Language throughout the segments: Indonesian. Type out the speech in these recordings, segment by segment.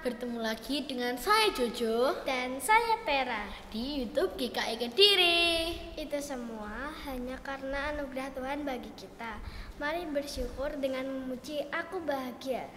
bertemu lagi dengan saya Jojo dan saya Pera di YouTube GKI Kediri. Itu semua hanya karena anugerah Tuhan bagi kita. Mari bersyukur dengan memuji Aku Bahagia.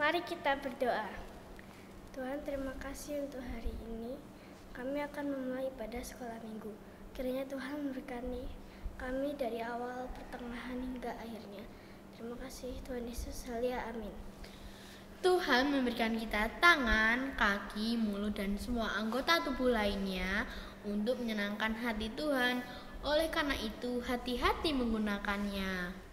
Mari kita berdoa. Tuhan, terima kasih untuk hari ini. Kami akan memulai ibadah sekolah minggu. Kiranya Tuhan memberkati kami dari awal, pertengahan hingga akhirnya. Terima kasih Tuhan Yesus. Halia, amin. Tuhan memberikan kita tangan, kaki, mulut, dan semua anggota tubuh lainnya untuk menyenangkan hati Tuhan. Oleh karena itu, hati-hati menggunakannya.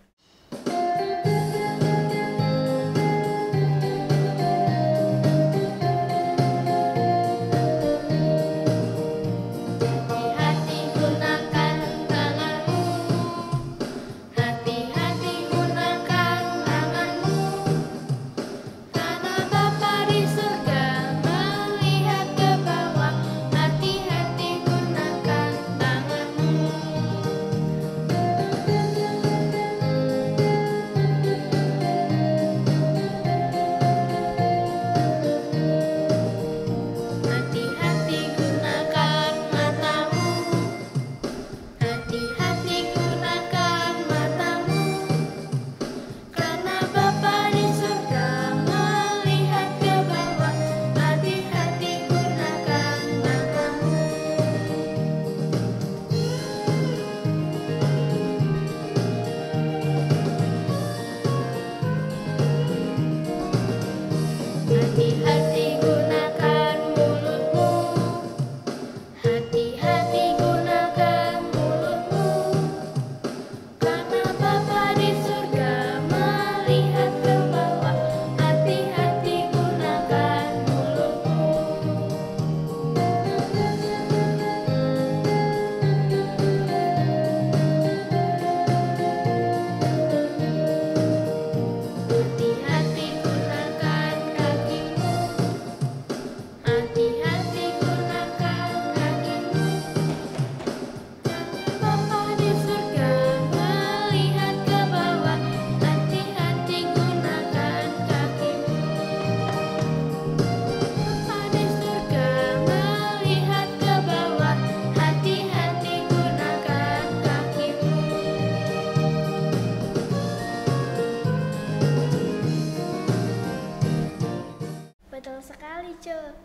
Betul sekali, Jo.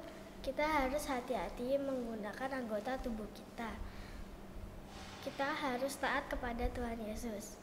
Kita harus hati-hati menggunakan anggota tubuh kita. Kita harus taat kepada Tuhan Yesus.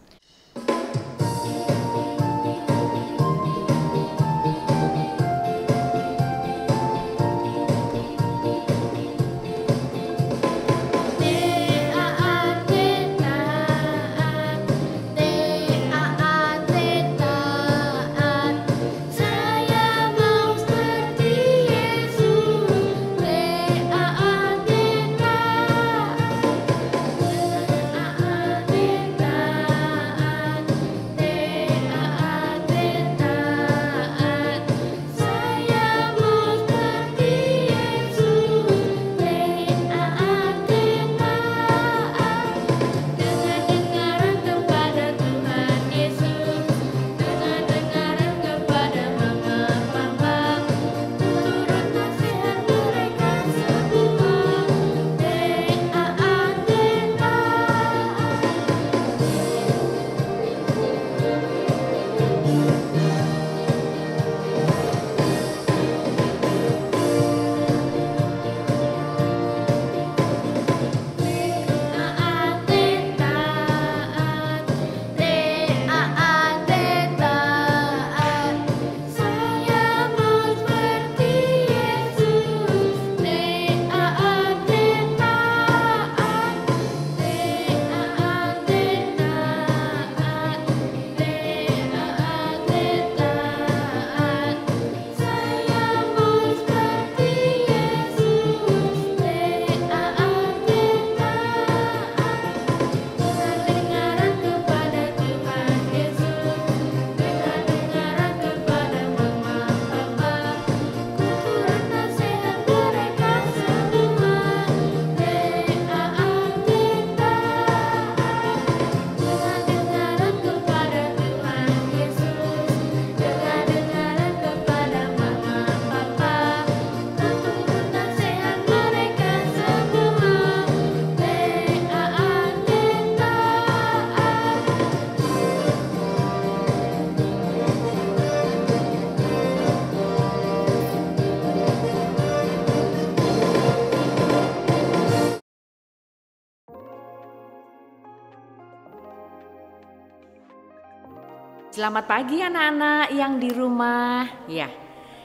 Selamat pagi anak-anak yang di rumah. Ya,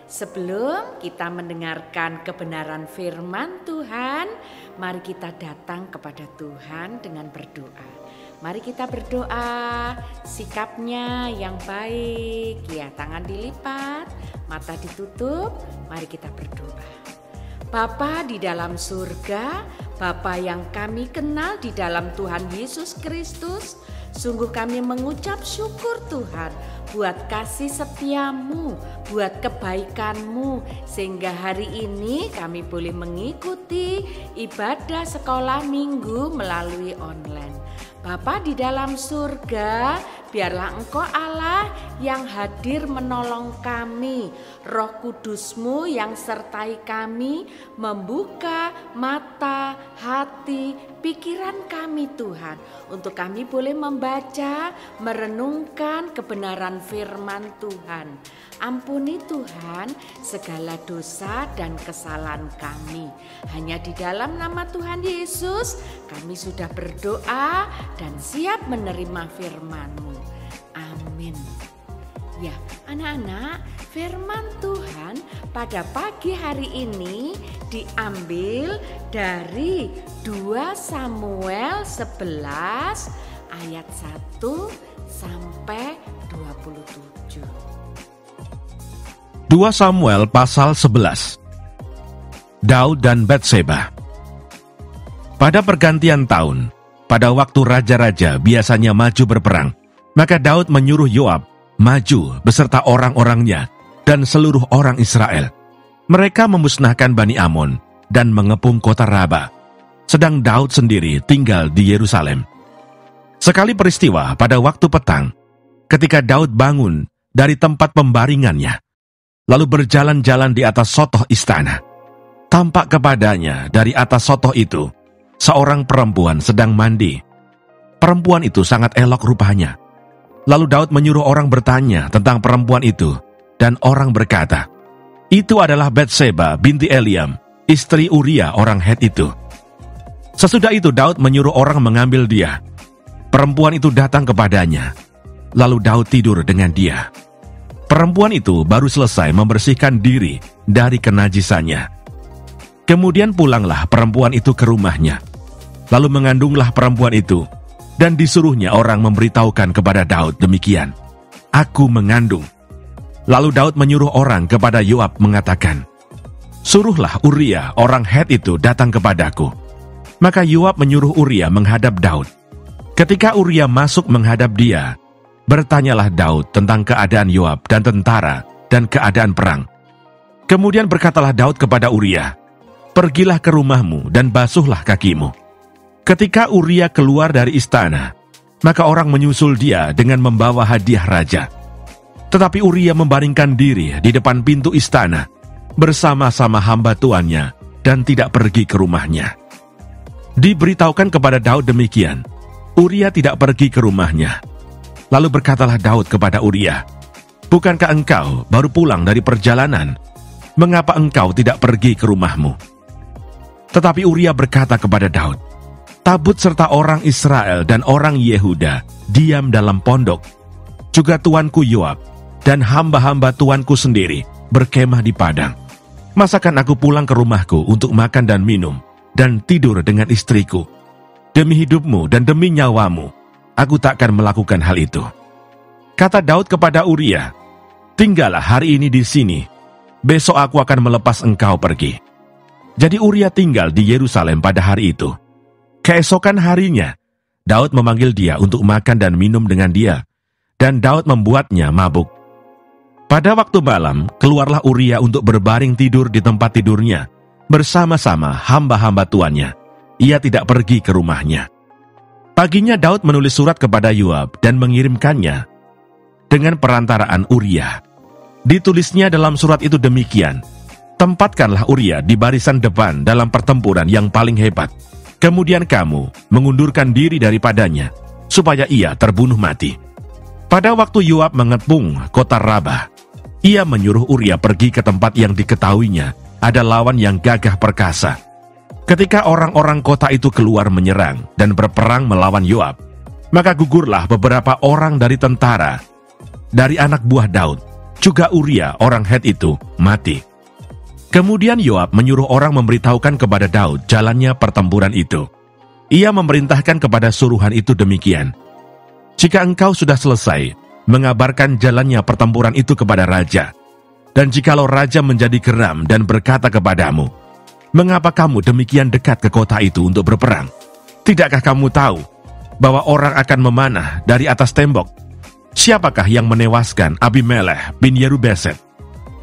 sebelum kita mendengarkan kebenaran firman Tuhan, mari kita datang kepada Tuhan dengan berdoa. Mari kita berdoa, sikapnya yang baik. Ya, tangan dilipat, mata ditutup, mari kita berdoa. Bapa di dalam surga, Bapa yang kami kenal di dalam Tuhan Yesus Kristus, sungguh kami mengucap syukur Tuhan buat kasih setiamu, buat kebaikanmu, sehingga hari ini kami boleh mengikuti ibadah sekolah minggu melalui online. Bapa di dalam surga, biarlah Engkau Allah yang hadir menolong kami. Roh Kudus-Mu yang sertai kami, membuka mata, hati, pikiran kami Tuhan. Untuk kami boleh membaca, merenungkan kebenaran firman Tuhan. Ampuni Tuhan segala dosa dan kesalahan kami. Hanya di dalam nama Tuhan Yesus kami sudah berdoa dan siap menerima firman-Mu. Amin. Ya, anak-anak, firman Tuhan pada pagi hari ini diambil dari 2 Samuel 11 ayat 1 sampai 27. 2 Samuel pasal 11. Daud dan Batseba. Pada pergantian tahun, pada waktu raja-raja biasanya maju berperang, maka Daud menyuruh Yoab maju beserta orang-orangnya dan seluruh orang Israel. Mereka memusnahkan Bani Amon dan mengepung kota Raba, sedang Daud sendiri tinggal di Yerusalem. Sekali peristiwa pada waktu petang, ketika Daud bangun dari tempat pembaringannya, lalu berjalan-jalan di atas sotoh istana, tampak kepadanya dari atas sotoh itu seorang perempuan sedang mandi. Perempuan itu sangat elok rupanya. Lalu Daud menyuruh orang bertanya tentang perempuan itu, dan orang berkata, "Itu adalah Batseba binti Eliam, istri Uria orang Het itu." Sesudah itu Daud menyuruh orang mengambil dia. Perempuan itu datang kepadanya, lalu Daud tidur dengan dia. Perempuan itu baru selesai membersihkan diri dari kenajisannya. Kemudian pulanglah perempuan itu ke rumahnya. Lalu mengandunglah perempuan itu, dan disuruhnya orang memberitahukan kepada Daud demikian, "Aku mengandung." Lalu Daud menyuruh orang kepada Yoab mengatakan, "Suruhlah Uria orang Het itu datang kepadaku." Maka Yoab menyuruh Uria menghadap Daud. Ketika Uria masuk menghadap dia, bertanyalah Daud tentang keadaan Yoab dan tentara dan keadaan perang. Kemudian berkatalah Daud kepada Uria, "Pergilah ke rumahmu dan basuhlah kakimu." Ketika Uria keluar dari istana, maka orang menyusul dia dengan membawa hadiah raja. Tetapi Uria membaringkan diri di depan pintu istana bersama-sama hamba tuannya dan tidak pergi ke rumahnya. Diberitahukan kepada Daud demikian, Uria tidak pergi ke rumahnya. Lalu berkatalah Daud kepada Uria, "Bukankah engkau baru pulang dari perjalanan? Mengapa engkau tidak pergi ke rumahmu?" Tetapi Uria berkata kepada Daud, "Tabut serta orang Israel dan orang Yehuda diam dalam pondok. Juga tuanku Yoab dan hamba-hamba tuanku sendiri berkemah di padang. Masakan aku pulang ke rumahku untuk makan dan minum dan tidur dengan istriku? Demi hidupmu dan demi nyawamu, aku takkan melakukan hal itu." Kata Daud kepada Uria, "Tinggallah hari ini di sini, besok aku akan melepas engkau pergi." Jadi Uria tinggal di Yerusalem pada hari itu. Keesokan harinya, Daud memanggil dia untuk makan dan minum dengan dia, dan Daud membuatnya mabuk. Pada waktu malam, keluarlah Uria untuk berbaring tidur di tempat tidurnya, bersama-sama hamba-hamba tuannya. Ia tidak pergi ke rumahnya. Paginya Daud menulis surat kepada Yoab dan mengirimkannya dengan perantaraan Uria. Ditulisnya dalam surat itu demikian, "Tempatkanlah Uria di barisan depan dalam pertempuran yang paling hebat. Kemudian kamu mengundurkan diri daripadanya, supaya ia terbunuh mati." Pada waktu Yoab mengepung kota Raba, ia menyuruh Uria pergi ke tempat yang diketahuinya ada lawan yang gagah perkasa. Ketika orang-orang kota itu keluar menyerang dan berperang melawan Yoab, maka gugurlah beberapa orang dari tentara. dari anak buah Daud, juga Uria orang Het itu, mati. Kemudian Yoab menyuruh orang memberitahukan kepada Daud jalannya pertempuran itu. Ia memerintahkan kepada suruhan itu demikian, "Jika engkau sudah selesai, mengabarkan jalannya pertempuran itu kepada raja. Dan jikalau raja menjadi geram dan berkata kepadamu, 'Mengapa kamu demikian dekat ke kota itu untuk berperang? Tidakkah kamu tahu bahwa orang akan memanah dari atas tembok? Siapakah yang menewaskan Abimelech bin Yerubeset?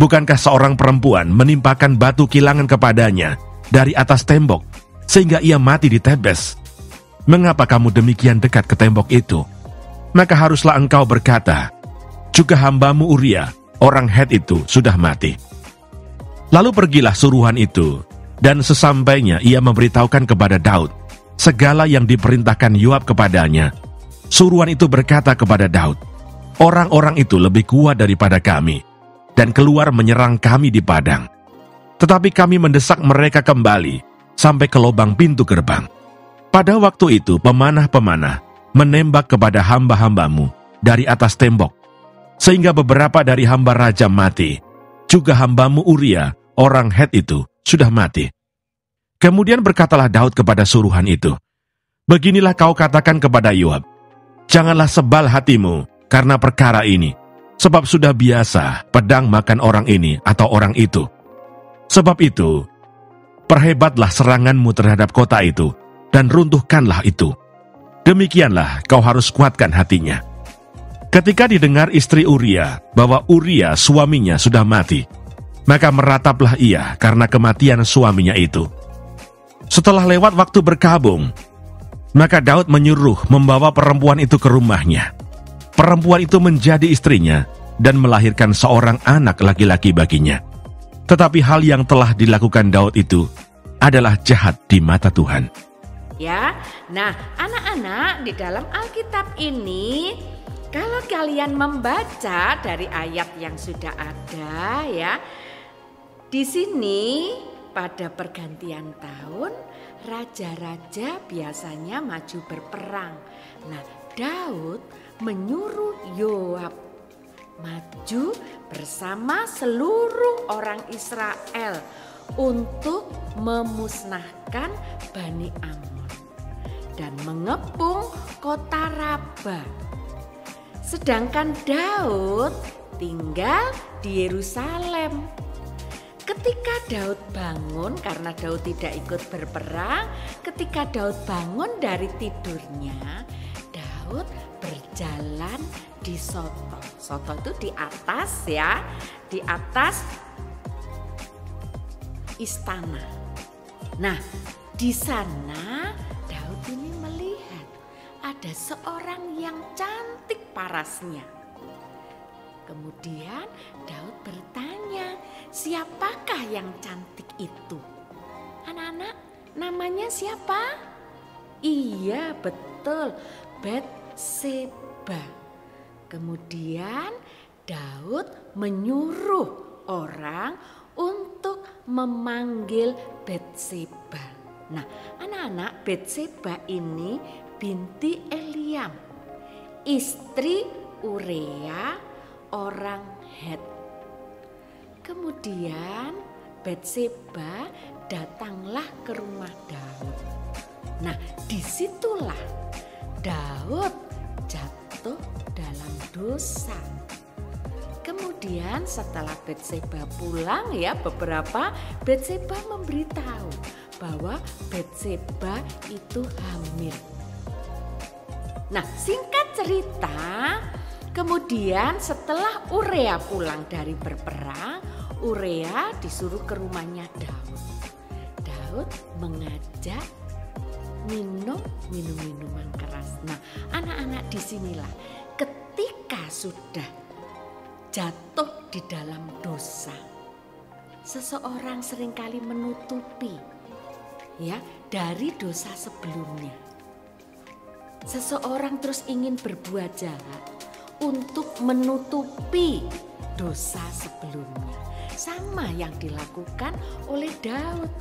Bukankah seorang perempuan menimpakan batu kilangan kepadanya dari atas tembok, sehingga ia mati di Tebes? Mengapa kamu demikian dekat ke tembok itu? Maka haruslah engkau berkata, juga hambamu Uria, orang Het itu sudah mati.' Lalu pergilah suruhan itu, dan sesampainya ia memberitahukan kepada Daud segala yang diperintahkan Yoab kepadanya. Suruhan itu berkata kepada Daud, 'Orang-orang itu lebih kuat daripada kami, dan keluar menyerang kami di padang. Tetapi kami mendesak mereka kembali sampai ke lubang pintu gerbang.' Pada waktu itu pemanah-pemanah menembak kepada hamba-hambamu dari atas tembok, sehingga beberapa dari hamba raja mati. Juga hambamu Uria, orang Het itu, sudah mati." Kemudian berkatalah Daud kepada suruhan itu, "Beginilah kau katakan kepada Yoab, janganlah sebal hatimu karena perkara ini, sebab sudah biasa pedang makan orang ini atau orang itu. Sebab itu, perhebatlah seranganmu terhadap kota itu, dan runtuhkanlah itu. Demikianlah kau harus kuatkan hatinya." Ketika didengar istri Uria bahwa Uria suaminya sudah mati, maka merataplah ia karena kematian suaminya itu. Setelah lewat waktu berkabung, maka Daud menyuruh membawa perempuan itu ke rumahnya. Perempuan itu menjadi istrinya dan melahirkan seorang anak laki-laki baginya. Tetapi hal yang telah dilakukan Daud itu adalah jahat di mata Tuhan. Ya, nah anak-anak, di dalam Alkitab ini, kalau kalian membaca dari ayat yang sudah ada ya, di sini pada pergantian tahun raja-raja biasanya maju berperang. Nah, Daud menyuruh Yoab maju bersama seluruh orang Israel untuk memusnahkan Bani Amon dan mengepung kota Raba. Sedangkan Daud tinggal di Yerusalem. Ketika Daud bangun, karena Daud tidak ikut berperang, ketika Daud bangun dari tidurnya, Daud berjalan di Soto. Soto itu di atas ya, di atas istana. Nah, di sana Daud ini melihat ada seorang yang cantik parasnya. Kemudian Daud bertanya, siapakah yang cantik itu? Anak-anak, namanya siapa? Iya, betul, Batseba. Kemudian Daud menyuruh orang untuk memanggil Batseba. Nah, anak-anak, Batseba ini binti Eliam, istri Uria orang Het. Kemudian Batseba datanglah ke rumah Daud. Nah, disitulah Daud jatuh dalam dosa. Kemudian setelah Batseba pulang ya, Batseba memberitahu bahwa Batseba itu hamil. Nah, singkat cerita, kemudian setelah Uria pulang dari berperang, Uria disuruh ke rumahnya Daud. Daud mengajak minum minuman keras. Nah, anak-anak, disinilah ketika sudah jatuh di dalam dosa, seseorang seringkali menutupi ya dari dosa sebelumnya. Seseorang terus ingin berbuat jahat untuk menutupi dosa sebelumnya. Sama yang dilakukan oleh Daud.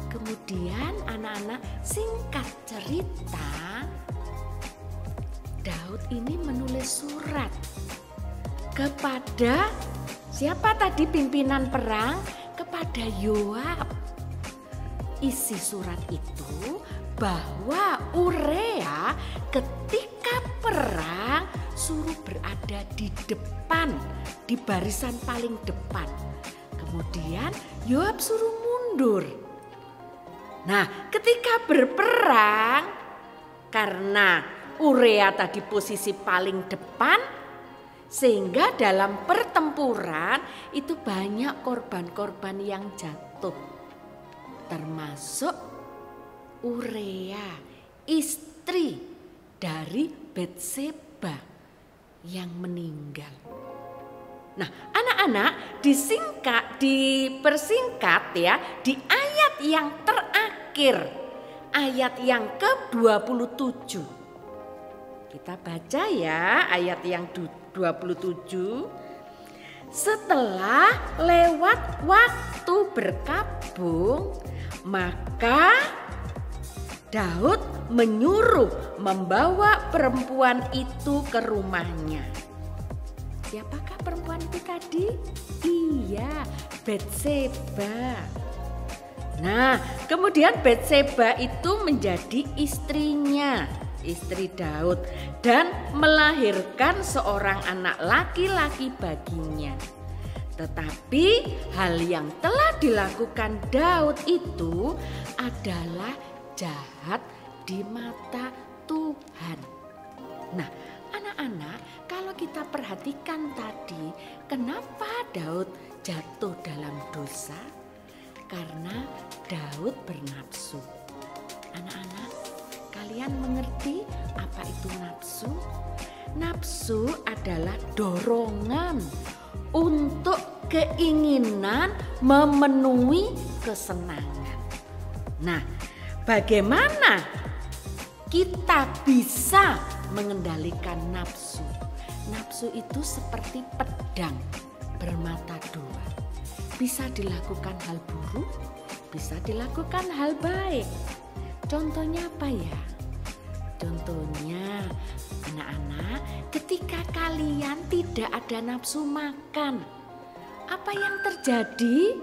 Kemudian anak-anak, singkat cerita, Daud ini menulis surat kepada siapa tadi pimpinan perang? Kepada Yoab. Isi surat itu bahwa Urea ketika perang suruh berada di depan, di barisan paling depan. Kemudian Yoab suruh mundur. Nah, ketika berperang, karena Urea tadi posisi paling depan, sehingga dalam pertempuran itu banyak korban-korban yang jatuh. Termasuk Urea, istri dari Betseba yang meninggal. Nah, anak-anak dipersingkat ya di ayat yang terakhir, ayat yang ke-27. Kita baca ya ayat yang 27. Setelah lewat waktu berkabung, maka Daud menyuruh membawa perempuan itu ke rumahnya. Siapakah perempuan itu tadi? Iya, Betseba. Nah, kemudian Betseba itu menjadi istrinya, istri Daud, dan melahirkan seorang anak laki-laki baginya. Tetapi hal yang telah dilakukan Daud itu adalah jahat di mata Tuhan. Nah, anak-anak, kalau kita perhatikan tadi, kenapa Daud jatuh dalam dosa? Karena Daud bernafsu. Anak-anak, kalian mengerti apa itu nafsu? Nafsu adalah dorongan untuk keinginan memenuhi kesenangan. Nah, bagaimana kita bisa mengendalikan nafsu? Nafsu itu seperti pedang bermata dua. Bisa dilakukan hal buruk, bisa dilakukan hal baik. Contohnya apa ya? Contohnya anak-anak, ketika kalian tidak ada nafsu makan, apa yang terjadi?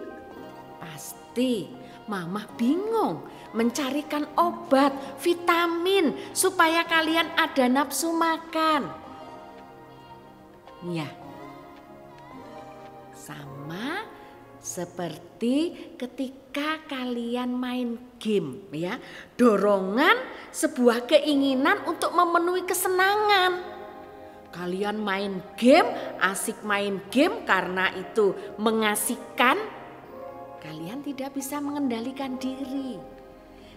Pasti mama bingung mencarikan obat, vitamin supaya kalian ada nafsu makan. Ya, sama seperti ketika kalian main game ya, dorongan sebuah keinginan untuk memenuhi kesenangan. Kalian main game, asik main game karena itu mengasihkan, kalian tidak bisa mengendalikan diri.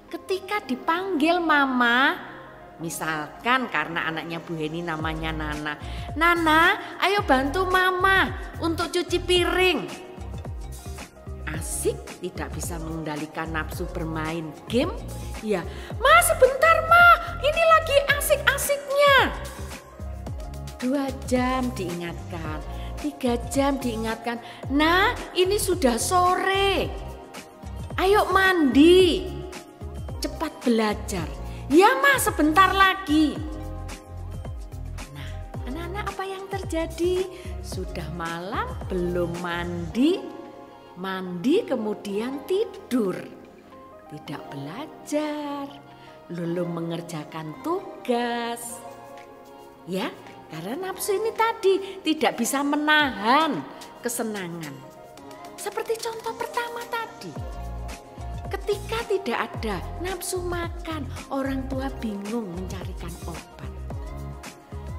Ketika dipanggil mama, misalkan karena anaknya Bu Heni namanya Nana. Nana, ayo bantu mama untuk cuci piring. Asik, tidak bisa mengendalikan nafsu bermain game. Ya, ma sebentar ma, ini lagi asik-asiknya. 2 jam diingatkan, 3 jam diingatkan. Nah, ini sudah sore. Ayo mandi, cepat belajar. Ya ma, sebentar lagi. Nah, anak-anak apa yang terjadi? Sudah malam belum mandi. Mandi kemudian tidur, tidak belajar, belum mengerjakan tugas. Ya, karena nafsu ini tadi tidak bisa menahan kesenangan. Seperti contoh pertama tadi. Ketika tidak ada nafsu makan, orang tua bingung mencarikan obat.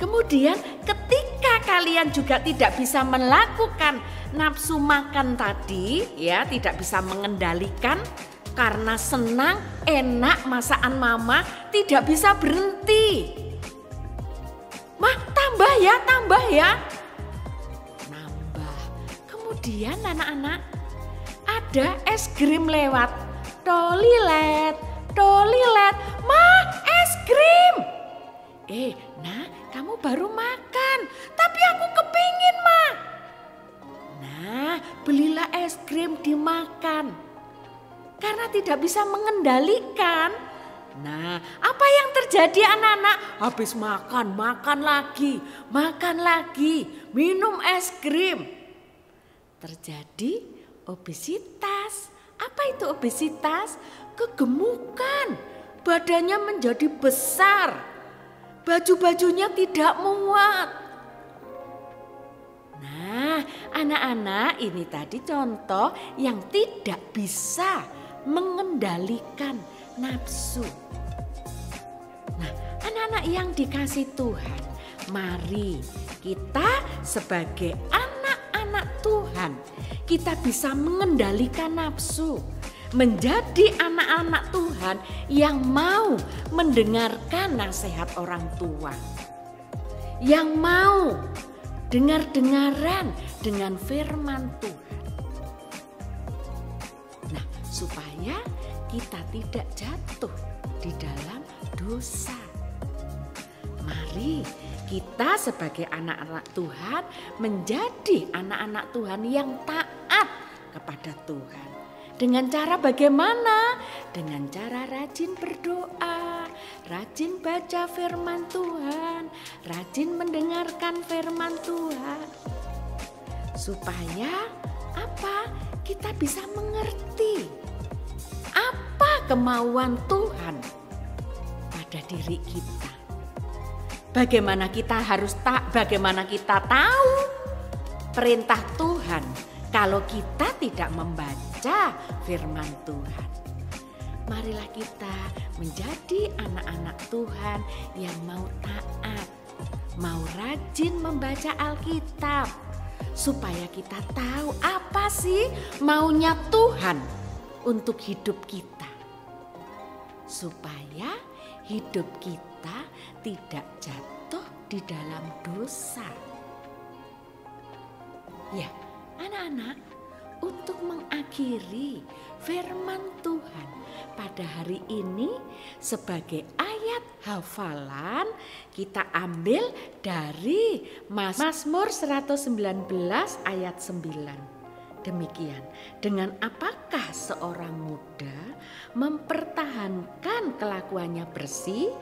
Kemudian ketika kalian juga tidak bisa melakukan nafsu makan tadi, ya tidak bisa mengendalikan karena senang, enak masakan mama, tidak bisa berhenti. Mah tambah ya, nambah. Kemudian anak-anak ada es krim lewat, Tolilet, mah es krim. Nah kamu baru makan, tapi aku kepingin ma. Nah, belilah es krim dimakan. Karena tidak bisa mengendalikan. Nah, apa yang terjadi? terjadi anak-anak? Habis makan lagi, minum es krim. Terjadi obesitas. Apa itu obesitas? Kegemukan, badannya menjadi besar, baju-bajunya tidak muat. Nah, anak-anak, ini tadi contoh yang tidak bisa mengendalikan nafsu. Nah, anak-anak yang dikasih Tuhan, mari kita sebagai anak-anak Tuhan, kita bisa mengendalikan nafsu. Menjadi anak-anak Tuhan yang mau mendengarkan nasihat orang tua. Yang mau dengar-dengaran dengan firman Tuhan. Nah, supaya kita tidak jatuh di dalam dosa. Mari kita sebagai anak-anak Tuhan menjadi anak-anak Tuhan yang taat kepada Tuhan. Dengan cara bagaimana? Dengan cara rajin berdoa, rajin baca firman Tuhan, rajin mendengarkan firman Tuhan. Supaya apa? Kita bisa mengerti apa kemauan Tuhan pada diri kita. Bagaimana kita tahu perintah Tuhan kalau kita tidak membaca firman Tuhan. Marilah kita menjadi anak-anak Tuhan yang mau taat, mau rajin membaca Alkitab, supaya kita tahu apa sih maunya Tuhan untuk hidup kita. Supaya hidup kita tidak jatuh di dalam dosa. Ya, anak-anak, untuk mengakhiri firman Tuhan pada hari ini sebagai ayat hafalan, kita ambil dari Mazmur 119 ayat 9. Demikian, dengan apakah seorang muda mempertahankan kelakuannya bersih?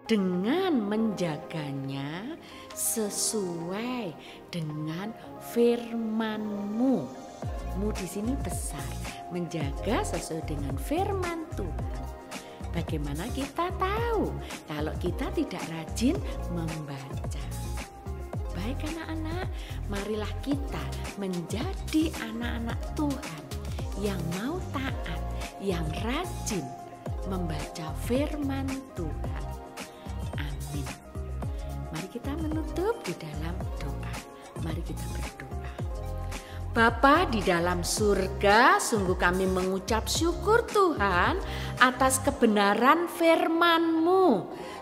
Dengan menjaganya sesuai dengan firman-Mu. Mu di sini besar, menjaga sesuai dengan firman Tuhan. Bagaimana kita tahu kalau kita tidak rajin membaca? Baik anak-anak, marilah kita menjadi anak-anak Tuhan yang mau taat, yang rajin membaca firman Tuhan. Amin. Mari kita menutup di dalam doa. Mari kita berdoa. Bapa di dalam surga, sungguh kami mengucap syukur Tuhan atas kebenaran firman-Mu.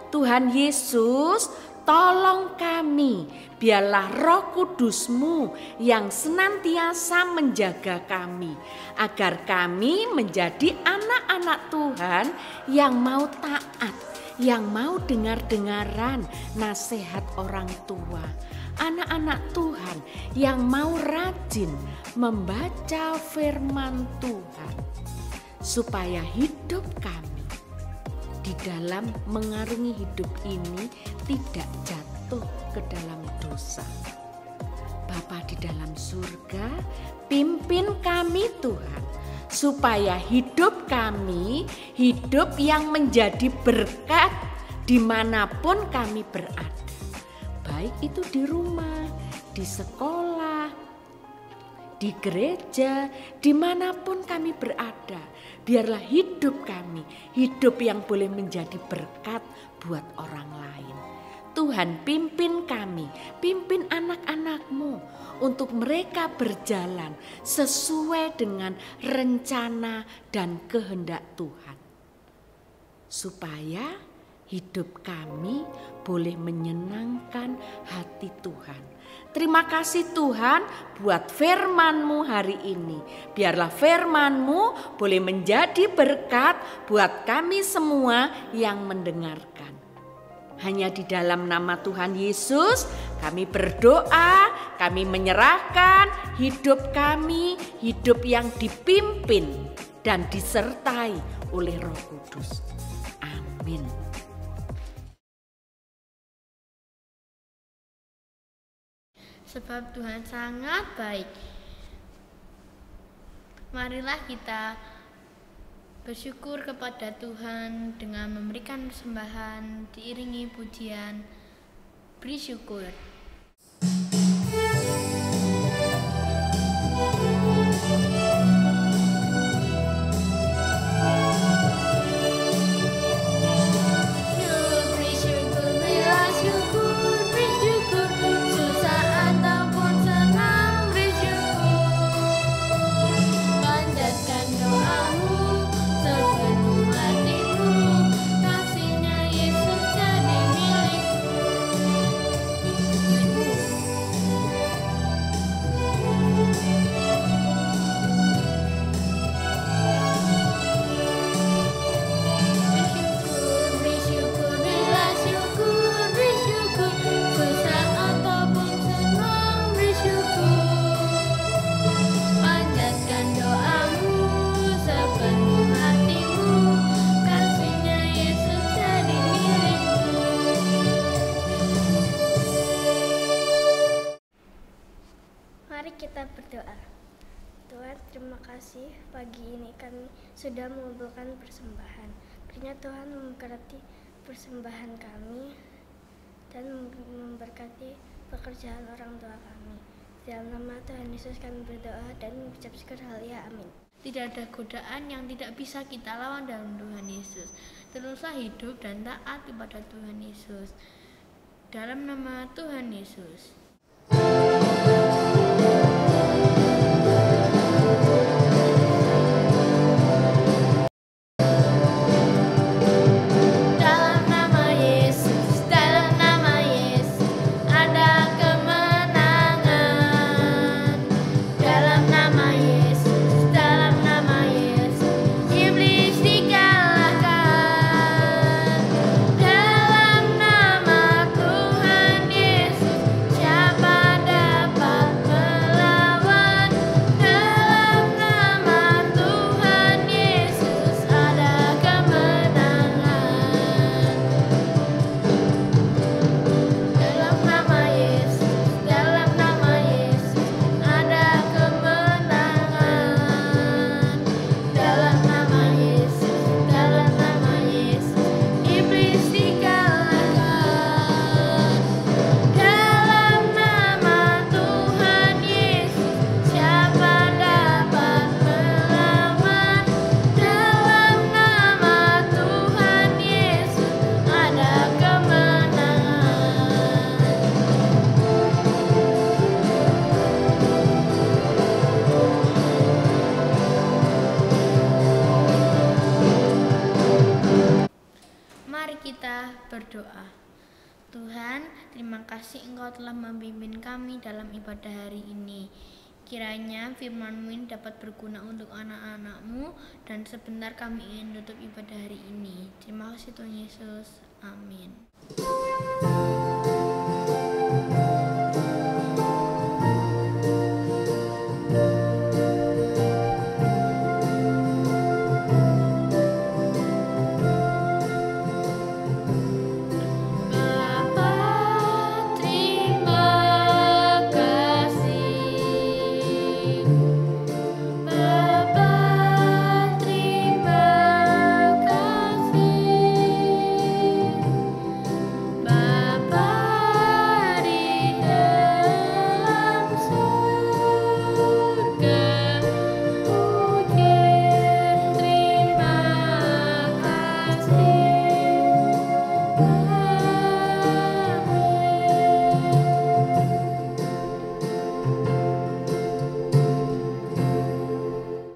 Tuhan Yesus, tolong kami, biarlah Roh Kudus-Mu yang senantiasa menjaga kami, agar kami menjadi anak-anak Tuhan yang mau taat, yang mau dengar-dengaran nasihat orang tua. Anak-anak Tuhan yang mau rajin membaca firman Tuhan, supaya hidup kami di dalam mengarungi hidup ini tidak jatuh ke dalam dosa. Bapa di dalam surga, pimpin kami Tuhan, supaya hidup kami hidup yang menjadi berkat dimanapun kami berada. Baik itu di rumah, di sekolah, di gereja, dimanapun kami berada. Biarlah hidup kami, hidup yang boleh menjadi berkat buat orang lain. Tuhan, pimpin kami, pimpin anak-anak-Mu untuk mereka berjalan sesuai dengan rencana dan kehendak Tuhan. Supaya hidup kami boleh menyenangkan hati Tuhan. Terima kasih Tuhan buat firman-Mu hari ini. Biarlah firman-Mu boleh menjadi berkat buat kami semua yang mendengarkan. Hanya di dalam nama Tuhan Yesus kami berdoa, kami menyerahkan hidup kami, hidup yang dipimpin dan disertai oleh Roh Kudus. Amin. sebab Tuhan sangat baik. Marilah kita bersyukur kepada Tuhan dengan memberikan persembahan diiringi pujian. Beri syukur. Mari kita berdoa. Tuhan, terima kasih pagi ini kami sudah mengumpulkan persembahan. Kiranya Tuhan memberkati persembahan kami dan memberkati pekerjaan orang tua kami. Dalam nama Tuhan Yesus kami berdoa dan mengucap syukur haleluya, amin. Tidak ada godaan yang tidak bisa kita lawan dalam Tuhan Yesus. Teruslah hidup dan taat kepada Tuhan Yesus. Dalam nama Tuhan Yesus. Berdoa. Tuhan, terima kasih Engkau telah membimbing kami dalam ibadah hari ini. Kiranya firman-Mu ini dapat berguna untuk anak-anak-Mu, dan sebentar kami ingin tutup ibadah hari ini. Terima kasih Tuhan Yesus. Amin.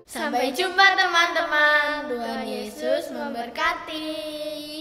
Sampai jumpa teman-teman. Tuhan Yesus memberkati.